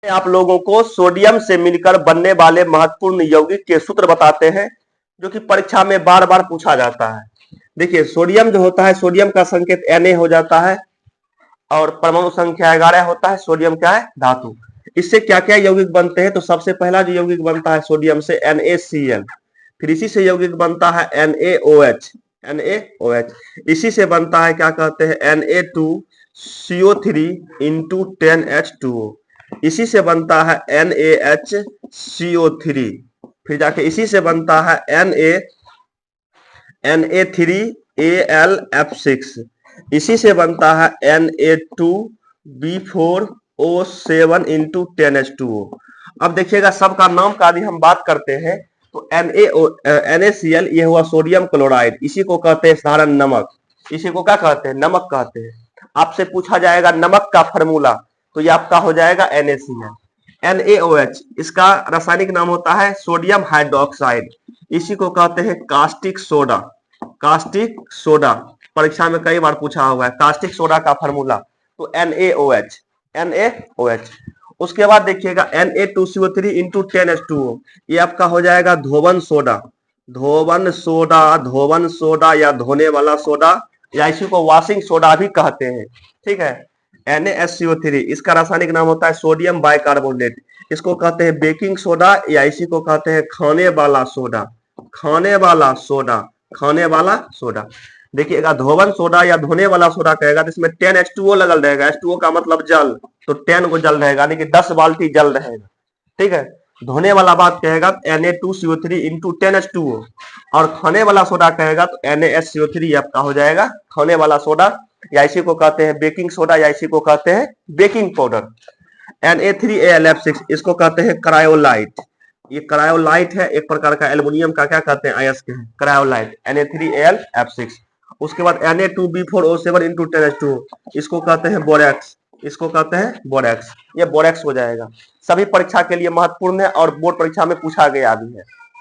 आप लोगों को सोडियम से मिलकर बनने वाले महत्वपूर्ण यौगिक के सूत्र बताते हैं जो कि परीक्षा में बार बार पूछा जाता है। देखिए सोडियम जो होता है, सोडियम का संकेत Na हो जाता है और परमाणु संख्या 11 होता है। सोडियम क्या है? धातु। इससे क्या क्या यौगिक बनते हैं? तो सबसे पहला जो यौगिक बनता है सोडियम से NaCl, फिर इसी से यौगिक बनता है NaOH। इसी से बनता है क्या कहते हैं Na2CO3 इंटू 10H2O। इसी से बनता है NaHCO3, फिर जाके इसी से बनता है Na3AlF6, इसी से बनता है Na2B4O7 इंटू 10H2O। अब देखिएगा सबका नाम का यदि हम बात करते हैं तो NaCl ये हुआ सोडियम क्लोराइड, इसी को कहते हैं साधारण नमक। इसी को क्या कहते हैं? नमक कहते हैं। आपसे पूछा जाएगा नमक का फार्मूला, तो ये आपका हो जाएगा NaCl। NaOH इसका रासायनिक नाम होता है सोडियम हाइड्रोक्साइड, इसी को कहते हैं कास्टिक सोडा। कास्टिक सोडा परीक्षा में कई बार पूछा हुआ है कास्टिक सोडा का फार्मूला, तो NaOH। उसके बाद देखिएगा Na2CO3 इंटू 10H2O, ये आपका हो जाएगा धोवन सोडा। धोवन सोडा या धोने वाला सोडा, या इसी को वॉशिंग सोडा भी कहते हैं। ठीक है। NaSCO3 इसका रासायनिक नाम होता है सोडियम बाइकार्बोनेट, इसको कहते हैं बेकिंग सोडा या इसी को कहते हैं खाने वाला सोडा। खाने वाला सोडा। देखिएगा धोवन सोडा या धोने वाला सोडा कहेगा तो इसमें 10H2O लगल रहेगा। H2O का मतलब जल, तो 10 को जल रहेगा, यानी कि 10 बाल्टी जल रहेगा। ठीक है। धोने वाला बात कहेगा Na2CO3 इंटू 10H2O, और खाने वाला सोडा कहेगा तो NaSCO3 आपका हो जाएगा खाने वाला सोडा, या इसी को कहते हैं बेकिंग सोडा, या इसी को कहते हैं बेकिंग पाउडर। Na3AlF6 इसको कहते हैं क्रायोलाइट। ये क्रायोलाइट है, एक प्रकार का एल्युमिनियम का क्या कहते हैं अयस्क है, क्रायोलाइट Na3AlF6। उसके बाद Na2B4O7 इंटू 10H2O इसको कहते हैं बोरेक्स। ये बोरेक्स हो जाएगा। सभी परीक्षा के लिए महत्वपूर्ण है और बोर्ड परीक्षा में पूछा गया भी है।